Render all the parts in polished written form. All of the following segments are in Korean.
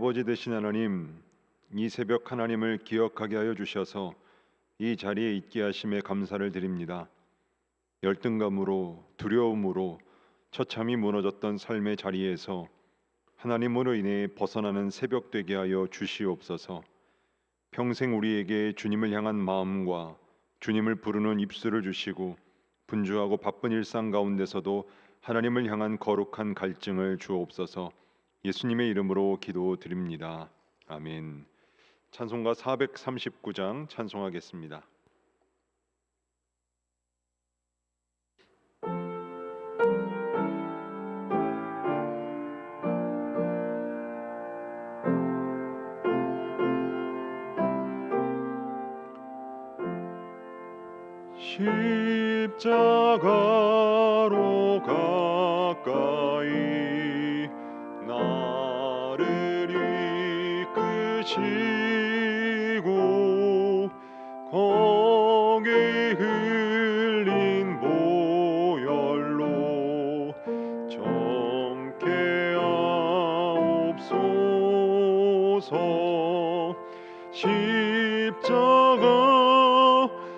아버지 되신 하나님, 이 새벽 하나님을 기억하게 하여 주셔서 이 자리에 있게 하심에 감사를 드립니다. 열등감으로 두려움으로 처참히 무너졌던 삶의 자리에서 하나님으로 인해 벗어나는 새벽 되게 하여 주시옵소서. 평생 우리에게 주님을 향한 마음과 주님을 부르는 입술을 주시고 분주하고 바쁜 일상 가운데서도 하나님을 향한 거룩한 갈증을 주옵소서. 예수님의 이름으로 기도드립니다. 아멘. 찬송가 439장 찬송하겠습니다. 십자가로 가까이 나를 이끄시고 거기 흘린 보혈로 정케 하옵소서.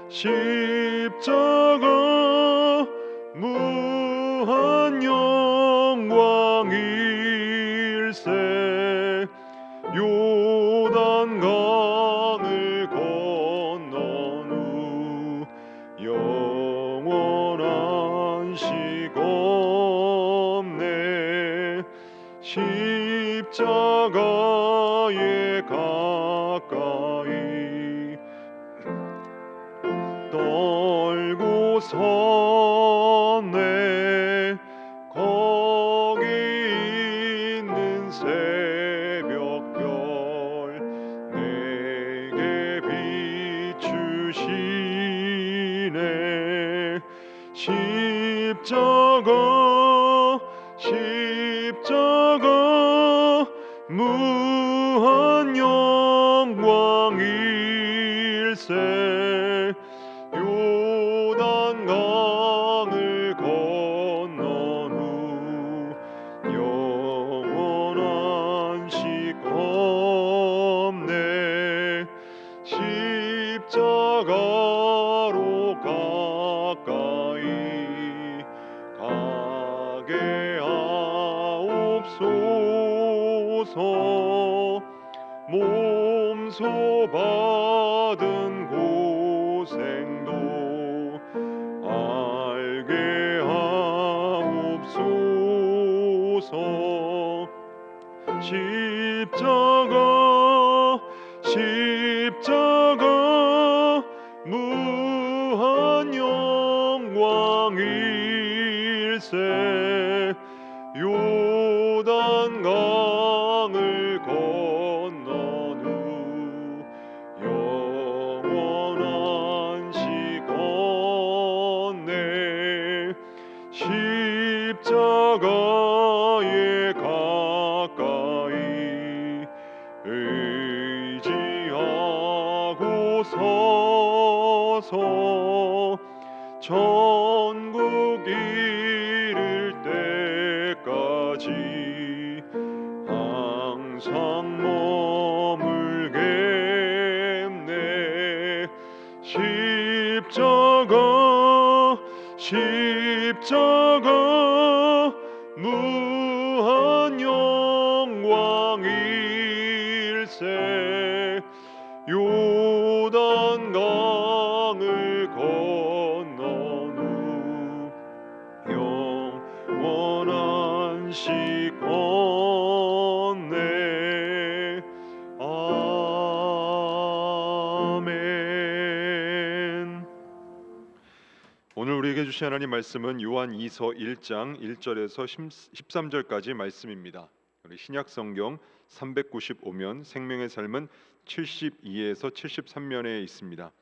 십자가 무한 영광일세. 요단강을 건넌 후 영원한 시건네. 십자가에 가까이 떨고 섰네. 거기 있는 새벽별 내게 비추시네. 십자가 무한 영광일세. 요단강을 건넌 후 영원한 시건네. 십자가로 가까이 가게 하옵소서. 몸소 받은 고생도 알게 하옵소서. 십자가 무한 영광일세. 요단강을 건넌 후 영원한 시건네. 십자가에 가까이 의지하고 서서 천국 이를 때까지 항상 머물겠네. 십자가 무한 영광일세. 요단강을 건넌 후 영원한 시건네. 아멘. 오늘 우리에게 주신 하나님 말씀은 요한 2서 1장 1절에서 13절까지 말씀입니다. 우리 신약 성경 395면 생명의 삶은 72에서 73면에 있습니다.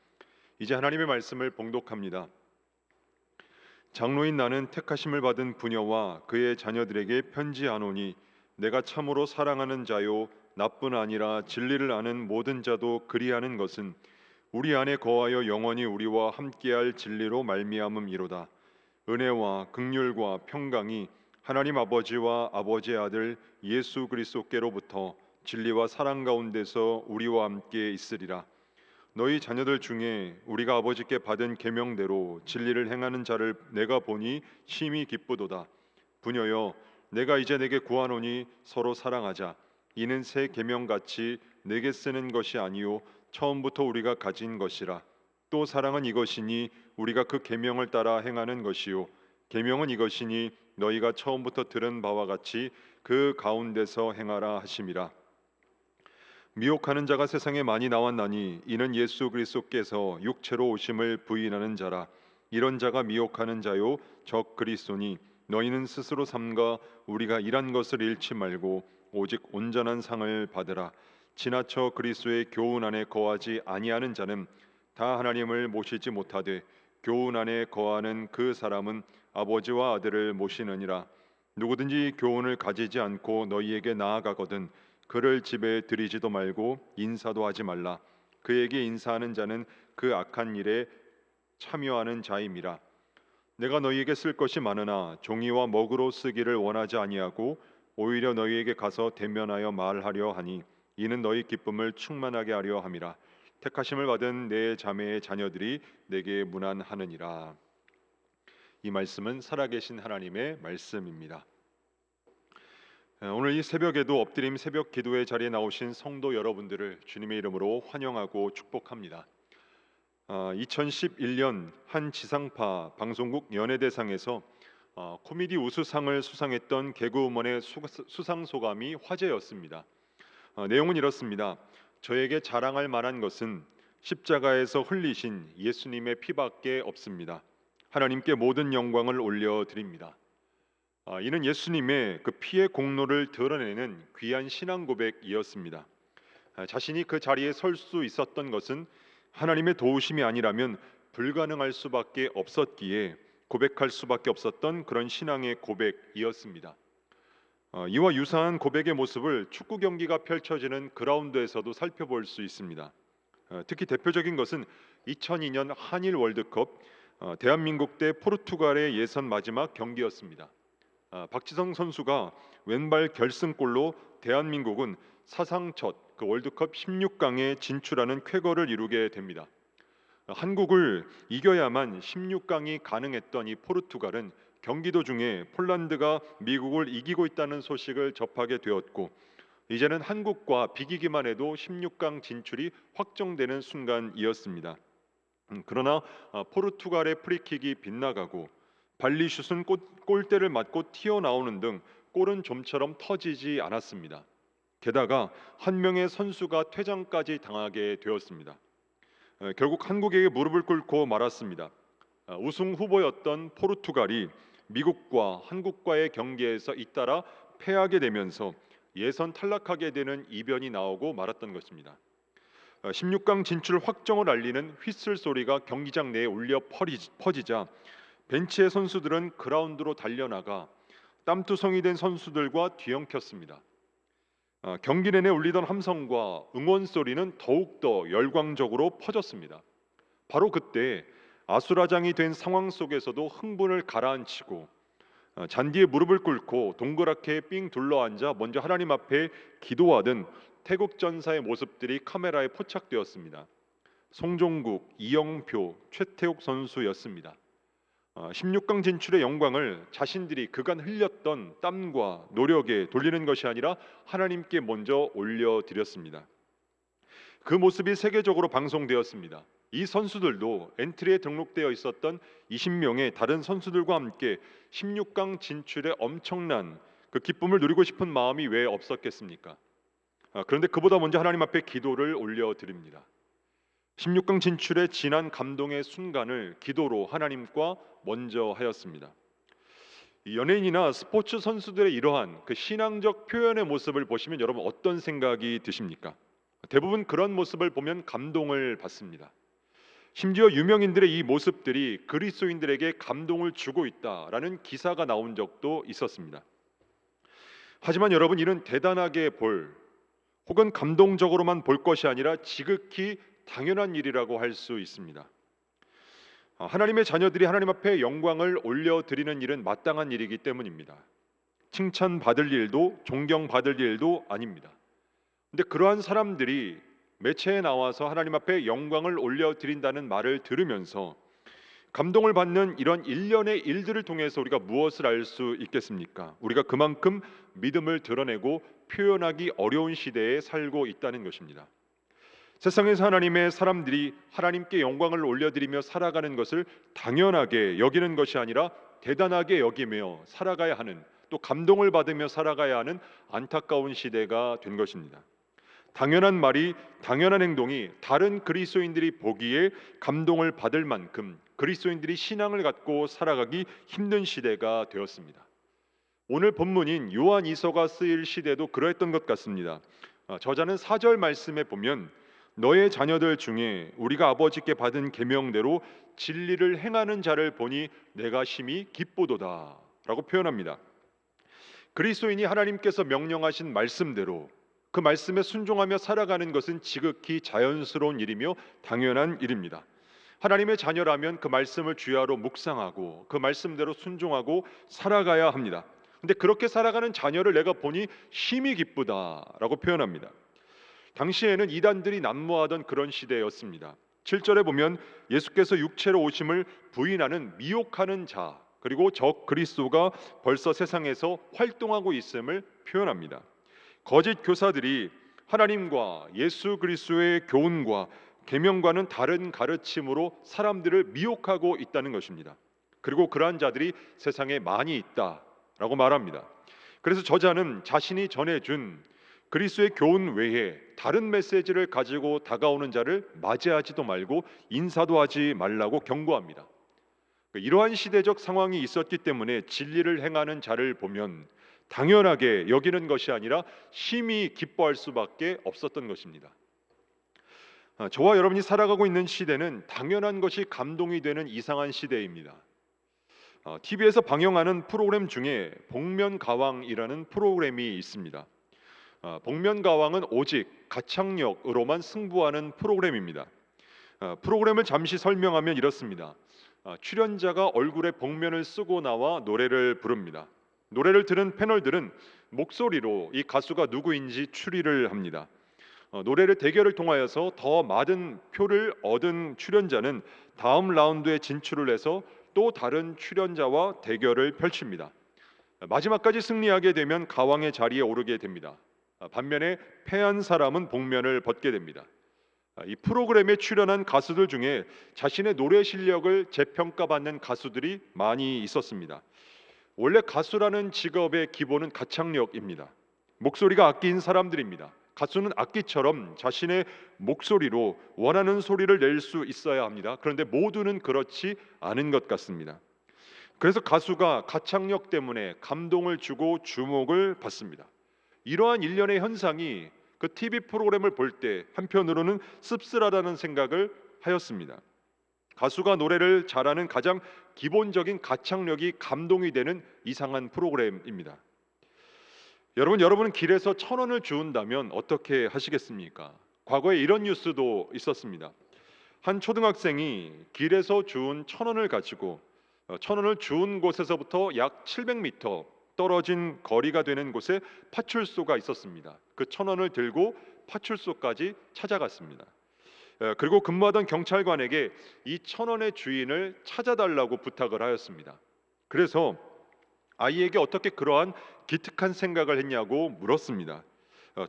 이제 하나님의 말씀을 봉독합니다. 장로인 나는 택하심을 받은 부녀와 그의 자녀들에게 편지하노니 내가 참으로 사랑하는 자요 나뿐 아니라 진리를 아는 모든 자도 그리하는 것은 우리 안에 거하여 영원히 우리와 함께할 진리로 말미암음이로다. 은혜와 긍휼과 평강이 하나님 아버지와 아버지의 아들 예수 그리스도께로부터 진리와 사랑 가운데서 우리와 함께 있으리라. 너희 자녀들 중에 우리가 아버지께 받은 계명대로 진리를 행하는 자를 내가 보니 심히 기쁘도다. 부녀여, 내가 이제 내게 구하노니 서로 사랑하자. 이는 새 계명같이 내게 쓰는 것이 아니요 처음부터 우리가 가진 것이라. 또 사랑은 이것이니 우리가 그 계명을 따라 행하는 것이요 계명은 이것이니 너희가 처음부터 들은 바와 같이 그 가운데서 행하라 하심이라. 미혹하는 자가 세상에 많이 나왔나니 이는 예수 그리스도께서 육체로 오심을 부인하는 자라. 이런 자가 미혹하는 자요 적 그리스도니 너희는 스스로 삼가 우리가 일한 것을 잃지 말고 오직 온전한 상을 받으라. 지나쳐 그리스도의 교훈 안에 거하지 아니하는 자는 다 하나님을 모시지 못하되 교훈 안에 거하는 그 사람은 아버지와 아들을 모시느니라. 누구든지 교훈을 가지지 않고 너희에게 나아가거든 그를 집에 들이지도 말고 인사도 하지 말라. 그에게 인사하는 자는 그 악한 일에 참여하는 자임이라. 내가 너희에게 쓸 것이 많으나 종이와 먹으로 쓰기를 원하지 아니하고 오히려 너희에게 가서 대면하여 말하려 하니 이는 너희 기쁨을 충만하게 하려 함이라. 택하심을 받은 내 자매의 자녀들이 내게 문안하느니라. 이 말씀은 살아계신 하나님의 말씀입니다. 오늘 이 새벽에도 엎드림 새벽 기도의 자리에 나오신 성도 여러분들을 주님의 이름으로 환영하고 축복합니다. 2011년 한 지상파 방송국 연예대상에서 코미디 우수상을 수상했던 개그우먼의 수상 소감이 화제였습니다. 내용은 이렇습니다. 저에게 자랑할 만한 것은 십자가에서 흘리신 예수님의 피밖에 없습니다. 하나님께 모든 영광을 올려드립니다. 이는 예수님의 그 피의 공로를 드러내는 귀한 신앙 고백이었습니다. 자신이 그 자리에 설 수 있었던 것은 하나님의 도우심이 아니라면 불가능할 수밖에 없었기에 고백할 수밖에 없었던 그런 신앙의 고백이었습니다. 이와 유사한 고백의 모습을 축구 경기가 펼쳐지는 그라운드에서도 살펴볼 수 있습니다. 특히 대표적인 것은 2002년 한일 월드컵 대한민국 대 포르투갈의 예선 마지막 경기였습니다. 박지성 선수가 왼발 결승골로 대한민국은 사상 첫 그 월드컵 16강에 진출하는 쾌거를 이루게 됩니다. 한국을 이겨야만 16강이 가능했던 이 포르투갈은 경기 도중에 폴란드가 미국을 이기고 있다는 소식을 접하게 되었고 이제는 한국과 비기기만 해도 16강 진출이 확정되는 순간이었습니다. 그러나 포르투갈의 프리킥이 빗나가고 발리슛은 골대를 맞고 튀어나오는 등 골은 좀처럼 터지지 않았습니다. 게다가 한 명의 선수가 퇴장까지 당하게 되었습니다. 결국 한국에게 무릎을 꿇고 말았습니다. 우승 후보였던 포르투갈이 미국과 한국과의 경기에서 잇따라 패하게 되면서 예선 탈락하게 되는 이변이 나오고 말았던 것입니다. 16강 진출 확정을 알리는 휘슬 소리가 경기장 내에 울려 퍼지자 벤치의 선수들은 그라운드로 달려나가 땀투성이 된 선수들과 뒤엉켰습니다. 경기 내내 울리던 함성과 응원 소리는 더욱더 열광적으로 퍼졌습니다. 바로 그때 아수라장이 된 상황 속에서도 흥분을 가라앉히고 잔디에 무릎을 꿇고 동그랗게 삥 둘러앉아 먼저 하나님 앞에 기도하던 태국 전사의 모습들이 카메라에 포착되었습니다. 송종국, 이영표, 최태욱 선수였습니다. 16강 진출의 영광을 자신들이 그간 흘렸던 땀과 노력에 돌리는 것이 아니라 하나님께 먼저 올려드렸습니다. 그 모습이 세계적으로 방송되었습니다. 이 선수들도 엔트리에 등록되어 있었던 20명의 다른 선수들과 함께 16강 진출의 엄청난 그 기쁨을 누리고 싶은 마음이 왜 없었겠습니까? 그런데 그보다 먼저 하나님 앞에 기도를 올려드립니다. 16강 진출의 진한 감동의 순간을 기도로 하나님과 먼저 하였습니다. 연예인이나 스포츠 선수들의 이러한 그 신앙적 표현의 모습을 보시면 여러분 어떤 생각이 드십니까? 대부분 그런 모습을 보면 감동을 받습니다. 심지어 유명인들의 이 모습들이 그리스도인들에게 감동을 주고 있다라는 기사가 나온 적도 있었습니다. 하지만 여러분 이는 대단하게 볼 혹은 감동적으로만 볼 것이 아니라 지극히 당연한 일이라고 할 수 있습니다. 하나님의 자녀들이 하나님 앞에 영광을 올려드리는 일은 마땅한 일이기 때문입니다. 칭찬받을 일도 존경받을 일도 아닙니다. 근데 그러한 사람들이 매체에 나와서 하나님 앞에 영광을 올려드린다는 말을 들으면서 감동을 받는 이런 일련의 일들을 통해서 우리가 무엇을 알 수 있겠습니까? 우리가 그만큼 믿음을 드러내고 표현하기 어려운 시대에 살고 있다는 것입니다. 세상에서 하나님의 사람들이 하나님께 영광을 올려드리며 살아가는 것을 당연하게 여기는 것이 아니라 대단하게 여기며 살아가야 하는, 또 감동을 받으며 살아가야 하는 안타까운 시대가 된 것입니다. 당연한 말이, 당연한 행동이 다른 그리스도인들이 보기에 감동을 받을 만큼 그리스도인들이 신앙을 갖고 살아가기 힘든 시대가 되었습니다. 오늘 본문인 요한이서가 쓰일 시대도 그러했던 것 같습니다. 저자는 4절 말씀에 보면 너의 자녀들 중에 우리가 아버지께 받은 계명대로 진리를 행하는 자를 보니 내가 심히 기쁘도다 라고 표현합니다. 그리스도인이 하나님께서 명령하신 말씀대로 그 말씀에 순종하며 살아가는 것은 지극히 자연스러운 일이며 당연한 일입니다. 하나님의 자녀라면 그 말씀을 주야로 묵상하고 그 말씀대로 순종하고 살아가야 합니다. 근데 그렇게 살아가는 자녀를 내가 보니 심히 기쁘다라고 표현합니다. 당시에는 이단들이 난무하던 그런 시대였습니다. 7절에 보면 예수께서 육체로 오심을 부인하는 미혹하는 자, 그리고 적 그리스도가 벌써 세상에서 활동하고 있음을 표현합니다. 거짓 교사들이 하나님과 예수 그리스도의 교훈과 계명과는 다른 가르침으로 사람들을 미혹하고 있다는 것입니다. 그리고 그러한 자들이 세상에 많이 있다라고 말합니다. 그래서 저자는 자신이 전해준 그리스도의 교훈 외에 다른 메시지를 가지고 다가오는 자를 맞이하지도 말고 인사도 하지 말라고 경고합니다. 이러한 시대적 상황이 있었기 때문에 진리를 행하는 자를 보면 당연하게 여기는 것이 아니라 심히 기뻐할 수밖에 없었던 것입니다. 저와 여러분이 살아가고 있는 시대는 당연한 것이 감동이 되는 이상한 시대입니다. TV에서 방영하는 프로그램 중에 복면가왕이라는 프로그램이 있습니다. 복면가왕은 오직 가창력으로만 승부하는 프로그램입니다. 프로그램을 잠시 설명하면 이렇습니다. 출연자가 얼굴에 복면을 쓰고 나와 노래를 부릅니다. 노래를 들은 패널들은 목소리로 이 가수가 누구인지 추리를 합니다. 노래를 대결을 통하여서 더 많은 표를 얻은 출연자는 다음 라운드에 진출을 해서 또 다른 출연자와 대결을 펼칩니다. 마지막까지 승리하게 되면 가왕의 자리에 오르게 됩니다. 반면에 패한 사람은 복면을 벗게 됩니다. 이 프로그램에 출연한 가수들 중에 자신의 노래 실력을 재평가받는 가수들이 많이 있었습니다. 원래 가수라는 직업의 기본은 가창력입니다. 목소리가 악기인 사람들입니다. 가수는 악기처럼 자신의 목소리로 원하는 소리를 낼 수 있어야 합니다. 그런데 모두는 그렇지 않은 것 같습니다. 그래서 가수가 가창력 때문에 감동을 주고 주목을 받습니다. 이러한 일련의 현상이 그 TV 프로그램을 볼 때 한편으로는 씁쓸하다는 생각을 하였습니다. 가수가 노래를 잘하는 가장 기본적인 가창력이 감동이 되는 이상한 프로그램입니다. 여러분은 길에서 1,000원을 주운다면 어떻게 하시겠습니까? 과거에 이런 뉴스도 있었습니다. 한 초등학생이 길에서 주운 1,000원을 가지고 1,000원을 주운 곳에서부터 약 700m 떨어진 거리가 되는 곳에 파출소가 있었습니다. 그 1,000원을 들고 파출소까지 찾아갔습니다. 그리고 근무하던 경찰관에게 이 1,000원의 주인을 찾아달라고 부탁을 하였습니다. 그래서 아이에게 어떻게 그러한 기특한 생각을 했냐고 물었습니다.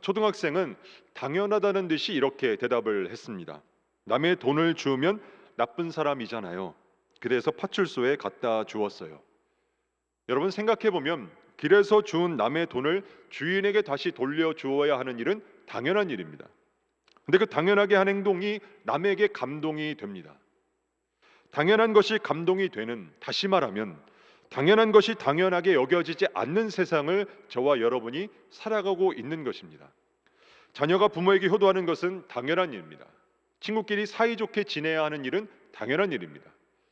초등학생은 당연하다는 듯이 이렇게 대답을 했습니다. 남의 돈을 주우면 나쁜 사람이잖아요. 그래서 파출소에 갖다 주었어요. 여러분 생각해 보면 길에서 주운 남의 돈을 주인에게 다시 돌려주어야 하는 일은 당연한 일입니다. 근데 그 당연하게 한 행동이 남에게 감동이 됩니다. 당연한 것이 감동이 되는, 다시 말하면 당연한 것이 당연하게 여겨지지 않는 세상을 저와 여러분이 살아가고 있는 것입니다. 자녀가 부모에게 효도하는 것은 당연한 일입니다. 친구끼리 사이좋게 지내야 하는 일은 당연한 일입니다.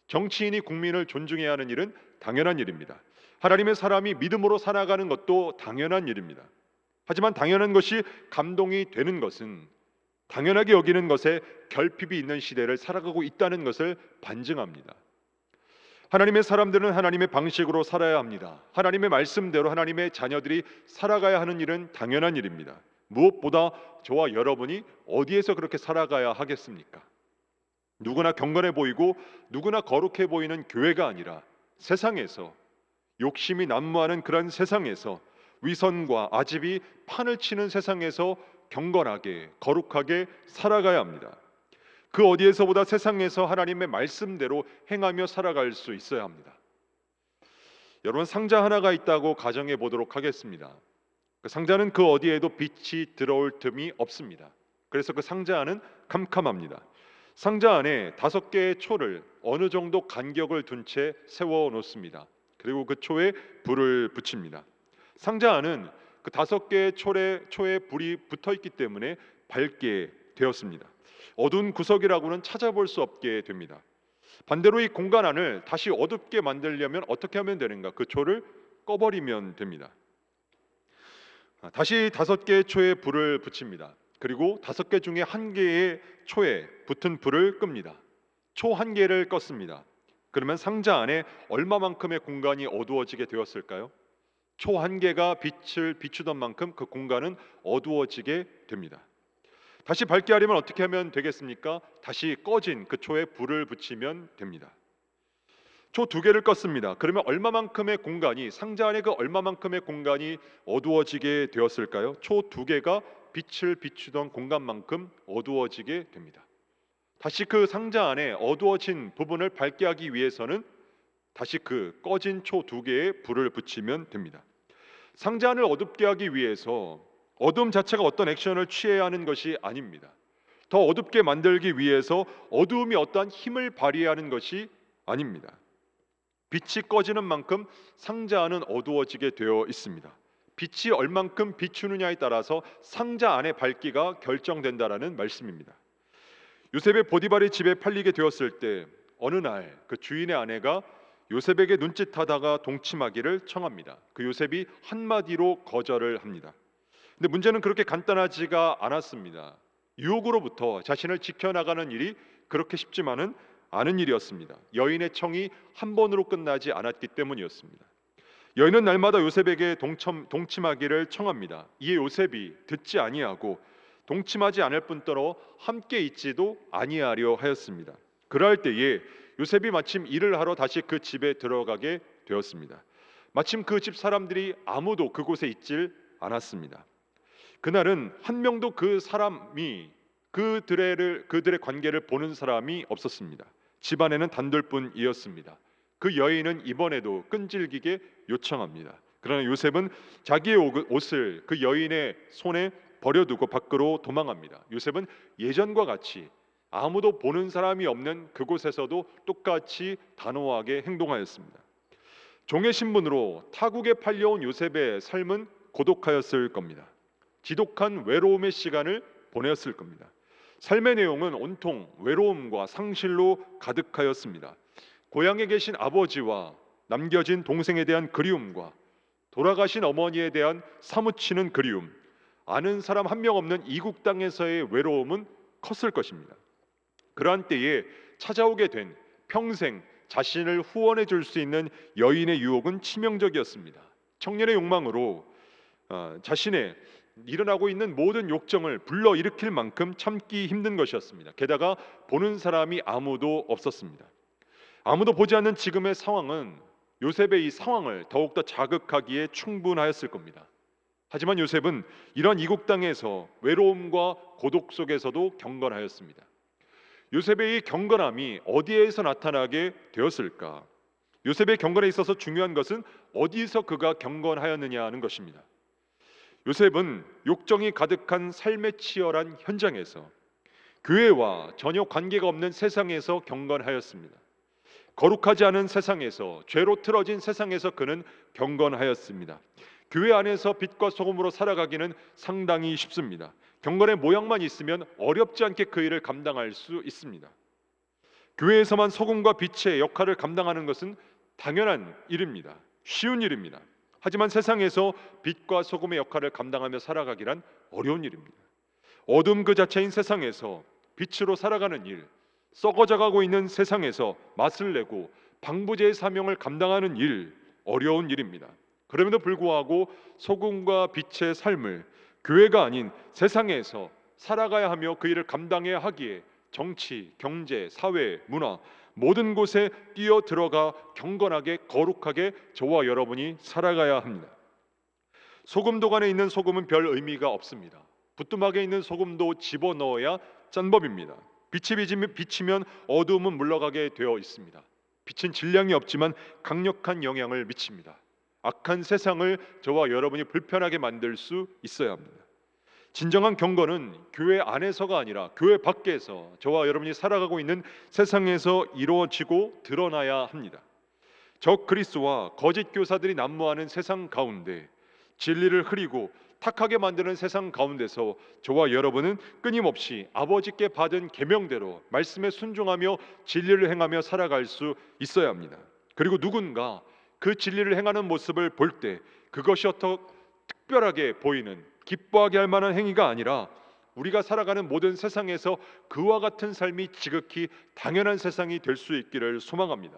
정치인이 국민을 존중해야 하는 일은 당연한 일입니다. 하나님의 사람이 믿음으로 살아가는 것도 당연한 일입니다. 하지만 당연한 것이 감동이 되는 것은 당연하게 여기는 것에 결핍이 있는 시대를 살아가고 있다는 것을 반증합니다. 하나님의 사람들은 하나님의 방식으로 살아야 합니다. 하나님의 말씀대로 하나님의 자녀들이 살아가야 하는 일은 당연한 일입니다. 무엇보다 저와 여러분이 어디에서 그렇게 살아가야 하겠습니까? 누구나 경건해 보이고 누구나 거룩해 보이는 교회가 아니라 세상에서, 욕심이 난무하는 그런 세상에서, 위선과 아집이 판을 치는 세상에서 경건하게 거룩하게 살아가야 합니다. 그 어디에서보다 세상에서 하나님의 말씀대로 행하며 살아갈 수 있어야 합니다. 여러분, 상자 하나가 있다고 가정해 보도록 하겠습니다. 그 상자는 그 어디에도 빛이 들어올 틈이 없습니다. 그래서 그 상자 안은 캄캄합니다. 상자 안에 5개의 초를 어느 정도 간격을 둔 채 세워 놓습니다. 그리고 그 초에 불을 붙입니다. 상자 안은 그 5개의 초에 불이 붙어 있기 때문에 밝게 되었습니다. 어두운 구석이라고는 찾아볼 수 없게 됩니다. 반대로 이 공간 안을 다시 어둡게 만들려면 어떻게 하면 되는가? 그 초를 꺼버리면 됩니다. 다시 5개의 초에 불을 붙입니다. 그리고 5개 중에 1개의 초에 붙은 불을 끕니다. 초 1개를 껐습니다. 그러면 상자 안에 얼마만큼의 공간이 어두워지게 되었을까요? 초 1개가 빛을 비추던 만큼 그 공간은 어두워지게 됩니다. 다시 밝게 하려면 어떻게 하면 되겠습니까? 다시 꺼진 그 초에 불을 붙이면 됩니다. 초 2개를 껐습니다. 그러면 얼마만큼의 공간이, 상자 안에 그 얼마만큼의 공간이 어두워지게 되었을까요? 초 2개가 빛을 비추던 공간만큼 어두워지게 됩니다. 다시 그 상자 안에 어두워진 부분을 밝게 하기 위해서는 다시 그 꺼진 초 2개에 불을 붙이면 됩니다. 상자 안을 어둡게 하기 위해서 어둠 자체가 어떤 액션을 취해야 하는 것이 아닙니다. 더 어둡게 만들기 위해서 어두움이 어떠한 힘을 발휘하는 것이 아닙니다. 빛이 꺼지는 만큼 상자 안은 어두워지게 되어 있습니다. 빛이 얼만큼 비추느냐에 따라서 상자 안의 밝기가 결정된다라는 말씀입니다. 요셉의 보디발이 집에 팔리게 되었을 때 어느 날 그 주인의 아내가 요셉에게 눈짓하다가 동침하기를 청합니다. 그 요셉이 한마디로 거절을 합니다. 근데 문제는 그렇게 간단하지가 않았습니다. 유혹으로부터 자신을 지켜나가는 일이 그렇게 쉽지만은 않은 일이었습니다. 여인의 청이 한 번으로 끝나지 않았기 때문이었습니다. 여인은 날마다 요셉에게 동침하기를 청합니다. 이에 요셉이 듣지 아니하고 동침하지 않을 뿐더러 함께 있지도 아니하려 하였습니다. 그럴 때에 요셉이 마침 일을 하러 다시 그 집에 들어가게 되었습니다. 마침 그 집 사람들이 아무도 그곳에 있질 않았습니다. 그날은 한 명도 그 사람이 그들의 관계를 보는 사람이 없었습니다. 집안에는 단둘뿐이었습니다. 그 여인은 이번에도 끈질기게 요청합니다. 그러나 요셉은 자기의 옷을 그 여인의 손에 버려두고 밖으로 도망합니다. 요셉은 예전과 같이 아무도 보는 사람이 없는 그곳에서도 똑같이 단호하게 행동하였습니다. 종의 신분으로 타국에 팔려온 요셉의 삶은 고독하였을 겁니다. 지독한 외로움의 시간을 보내었을 겁니다. 삶의 내용은 온통 외로움과 상실로 가득하였습니다. 고향에 계신 아버지와 남겨진 동생에 대한 그리움과 돌아가신 어머니에 대한 사무치는 그리움, 아는 사람 한 명 없는 이국 땅에서의 외로움은 컸을 것입니다. 그러한 때에 찾아오게 된 평생 자신을 후원해 줄 수 있는 여인의 유혹은 치명적이었습니다. 청년의 욕망으로 자신의 일어나고 있는 모든 욕정을 불러일으킬 만큼 참기 힘든 것이었습니다. 게다가 보는 사람이 아무도 없었습니다. 아무도 보지 않는 지금의 상황은 요셉의 이 상황을 더욱더 자극하기에 충분하였을 겁니다. 하지만 요셉은 이런 이국 땅에서 외로움과 고독 속에서도 경건하였습니다. 요셉의 이 경건함이 어디에서 나타나게 되었을까? 요셉의 경건에 있어서 중요한 것은 어디서 그가 경건하였느냐 하는 것입니다. 요셉은 욕정이 가득한 삶의 치열한 현장에서, 교회와 전혀 관계가 없는 세상에서 경건하였습니다. 거룩하지 않은 세상에서, 죄로 틀어진 세상에서 그는 경건하였습니다. 교회 안에서 빛과 소금으로 살아가기는 상당히 쉽습니다. 경건의 모양만 있으면 어렵지 않게 그 일을 감당할 수 있습니다. 교회에서만 소금과 빛의 역할을 감당하는 것은 당연한 일입니다. 쉬운 일입니다. 하지만 세상에서 빛과 소금의 역할을 감당하며 살아가기란 어려운 일입니다. 어둠 그 자체인 세상에서 빛으로 살아가는 일, 썩어져가고 있는 세상에서 맛을 내고 방부제의 사명을 감당하는 일, 어려운 일입니다. 그럼에도 불구하고 소금과 빛의 삶을 교회가 아닌 세상에서 살아가야 하며 그 일을 감당해야 하기에 정치, 경제, 사회, 문화 모든 곳에 뛰어들어가 경건하게 거룩하게 저와 여러분이 살아가야 합니다. 소금독 안에 있는 소금은 별 의미가 없습니다. 부뚜막에 있는 소금도 집어넣어야 짠 법입니다. 빛이 비치면 어두움은 물러가게 되어 있습니다. 빛은 질량이 없지만 강력한 영향을 미칩니다. 악한 세상을 저와 여러분이 불편하게 만들 수 있어야 합니다. 진정한 경건은 교회 안에서가 아니라 교회 밖에서 저와 여러분이 살아가고 있는 세상에서 이루어지고 드러나야 합니다. 적 그리스도와 거짓 교사들이 난무하는 세상 가운데 진리를 흐리고 탁하게 만드는 세상 가운데서 저와 여러분은 끊임없이 아버지께 받은 계명대로 말씀에 순종하며 진리를 행하며 살아갈 수 있어야 합니다. 그리고 누군가 그 진리를 행하는 모습을 볼 때 그것이 특별하게 보이는 기뻐하게 할 만한 행위가 아니라 우리가 살아가는 모든 세상에서 그와 같은 삶이 지극히 당연한 세상이 될 수 있기를 소망합니다.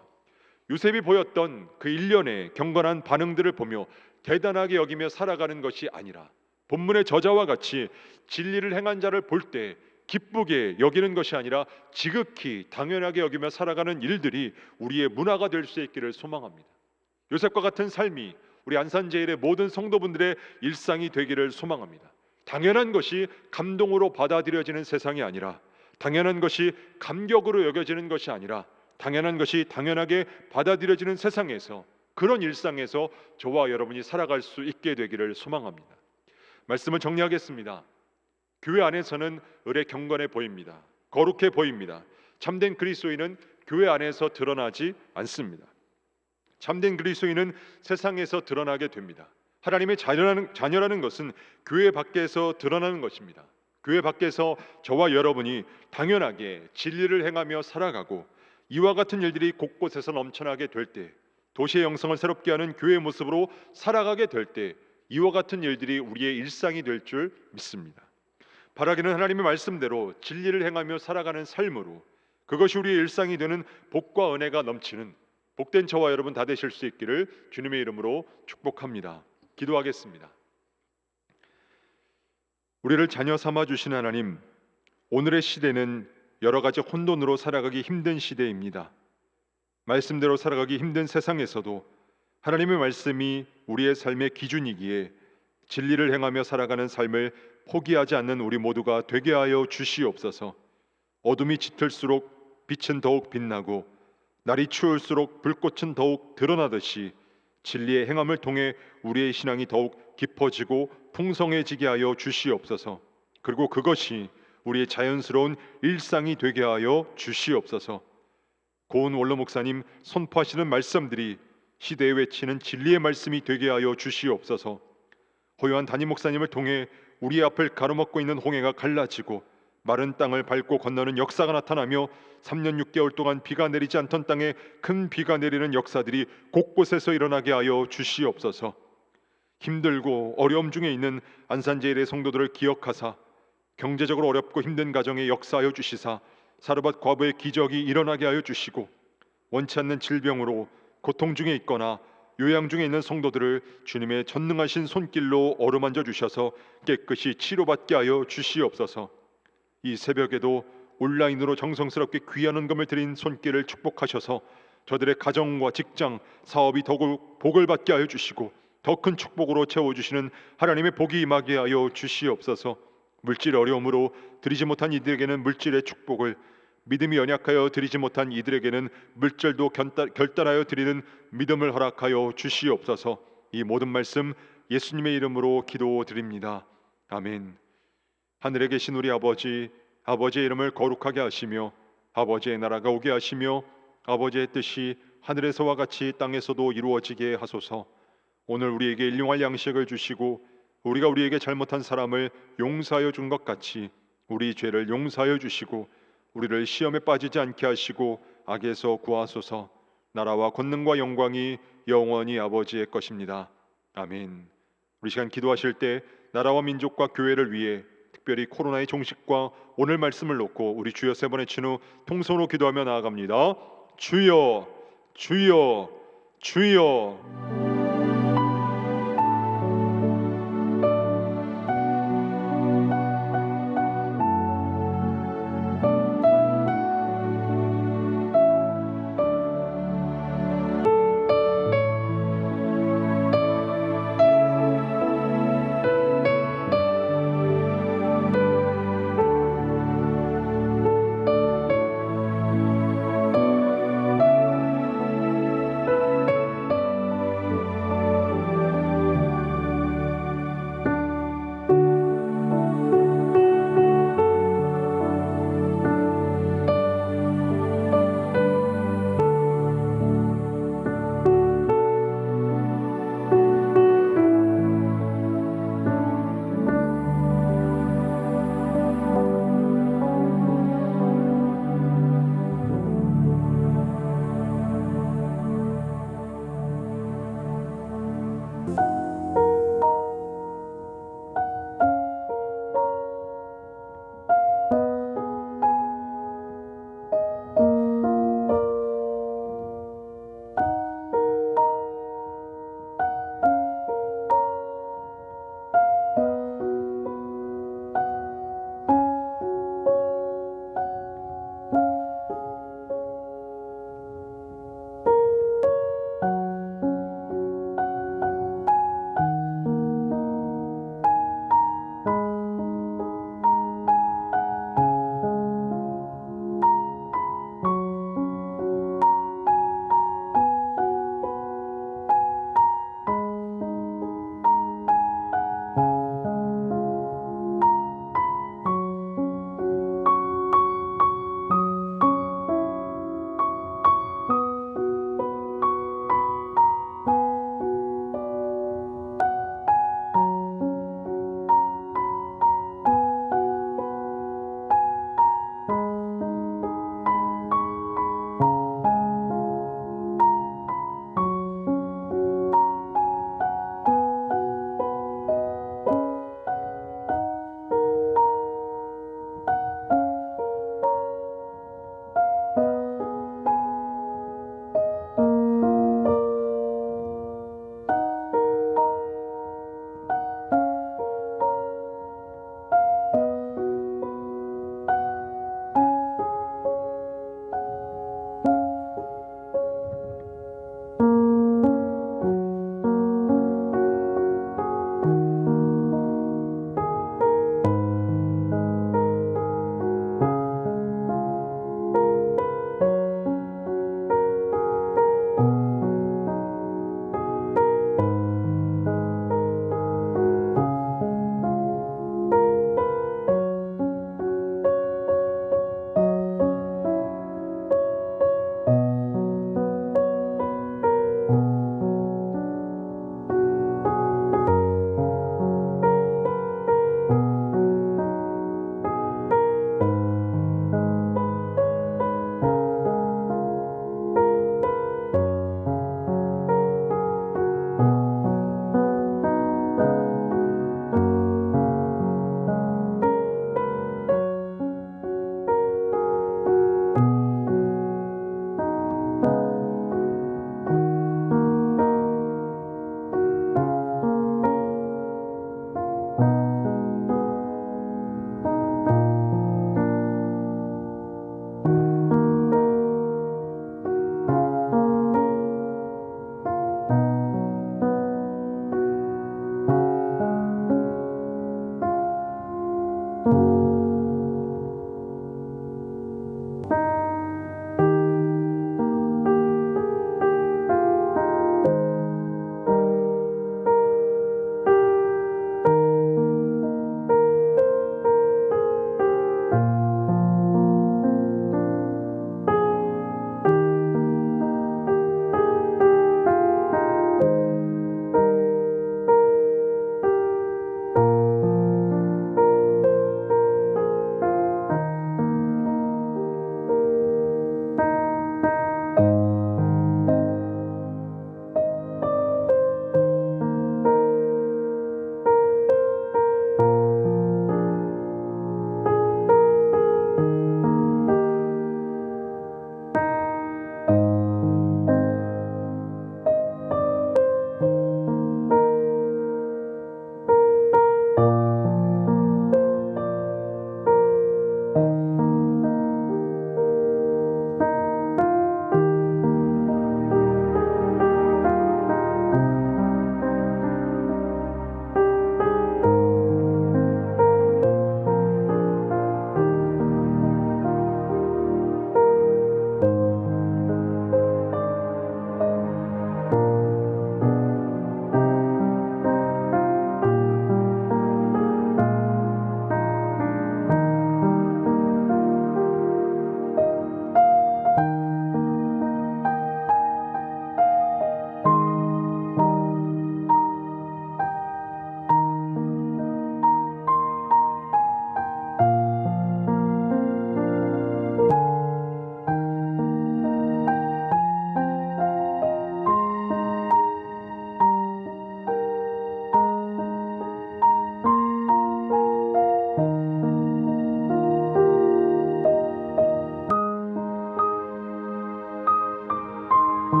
요셉이 보였던 그 일련의 경건한 반응들을 보며 대단하게 여기며 살아가는 것이 아니라 본문의 저자와 같이 진리를 행한 자를 볼 때 기쁘게 여기는 것이 아니라 지극히 당연하게 여기며 살아가는 일들이 우리의 문화가 될 수 있기를 소망합니다. 요셉과 같은 삶이 우리 안산제일의 모든 성도분들의 일상이 되기를 소망합니다. 당연한 것이 감동으로 받아들여지는 세상이 아니라, 당연한 것이 감격으로 여겨지는 것이 아니라, 당연한 것이 당연하게 받아들여지는 세상에서, 그런 일상에서 저와 여러분이 살아갈 수 있게 되기를 소망합니다. 말씀을 정리하겠습니다. 교회 안에서는 의례 경건해 보입니다. 거룩해 보입니다. 참된 그리스도인은 교회 안에서 드러나지 않습니다. 참된 그리스도인은 세상에서 드러나게 됩니다. 하나님의 자녀라는 것은 교회 밖에서 드러나는 것입니다. 교회 밖에서 저와 여러분이 당연하게 진리를 행하며 살아가고 이와 같은 일들이 곳곳에서 넘쳐나게 될 때, 도시의 영성을 새롭게 하는 교회의 모습으로 살아가게 될 때 이와 같은 일들이 우리의 일상이 될 줄 믿습니다. 바라기는 하나님의 말씀대로 진리를 행하며 살아가는 삶으로 그것이 우리의 일상이 되는 복과 은혜가 넘치는 복된 저와 여러분 다 되실 수 있기를 주님의 이름으로 축복합니다. 기도하겠습니다. 우리를 자녀 삼아 주신 하나님, 오늘의 시대는 여러 가지 혼돈으로 살아가기 힘든 시대입니다. 말씀대로 살아가기 힘든 세상에서도 하나님의 말씀이 우리의 삶의 기준이기에 진리를 행하며 살아가는 삶을 포기하지 않는 우리 모두가 되게 하여 주시옵소서. 어둠이 짙을수록 빛은 더욱 빛나고 날이 추울수록 불꽃은 더욱 드러나듯이 진리의 행함을 통해 우리의 신앙이 더욱 깊어지고 풍성해지게 하여 주시옵소서. 그리고 그것이 우리의 자연스러운 일상이 되게 하여 주시옵소서. 고은 원로 목사님 선포하시는 말씀들이 시대에 외치는 진리의 말씀이 되게 하여 주시옵소서. 호요한 담임 목사님을 통해 우리 앞을 가로막고 있는 홍해가 갈라지고 마른 땅을 밟고 건너는 역사가 나타나며 3년 6개월 동안 비가 내리지 않던 땅에 큰 비가 내리는 역사들이 곳곳에서 일어나게 하여 주시옵소서. 힘들고 어려움 중에 있는 안산제일의 성도들을 기억하사 경제적으로 어렵고 힘든 가정에 역사하여 주시사 사르밧 과부의 기적이 일어나게 하여 주시고, 원치 않는 질병으로 고통 중에 있거나 요양 중에 있는 성도들을 주님의 전능하신 손길로 어루만져 주셔서 깨끗이 치료받게 하여 주시옵소서. 이 새벽에도 온라인으로 정성스럽게 귀한 헌금을 드린 손길을 축복하셔서 저들의 가정과 직장, 사업이 더욱 복을 받게 하여 주시고 더 큰 축복으로 채워주시는 하나님의 복이 임하게 하여 주시옵소서. 물질 어려움으로 드리지 못한 이들에게는 물질의 축복을, 믿음이 연약하여 드리지 못한 이들에게는 물질도 결단하여 드리는 믿음을 허락하여 주시옵소서. 이 모든 말씀 예수님의 이름으로 기도드립니다. 아멘. 하늘에 계신 우리 아버지, 아버지의 이름을 거룩하게 하시며 아버지의 나라가 오게 하시며 아버지의 뜻이 하늘에서와 같이 땅에서도 이루어지게 하소서. 오늘 우리에게 일용할 양식을 주시고 우리가 우리에게 잘못한 사람을 용서하여 준 것 같이 우리 죄를 용서하여 주시고 우리를 시험에 빠지지 않게 하시고 악에서 구하소서. 나라와 권능과 영광이 영원히 아버지의 것입니다. 아멘. 우리 시간 기도하실 때 나라와 민족과 교회를 위해 특별히 코로나의 종식과 오늘 말씀을 놓고 우리 주여 세 번 외친 후 통성으로 기도하며 나아갑니다. 주여, 주여, 주여.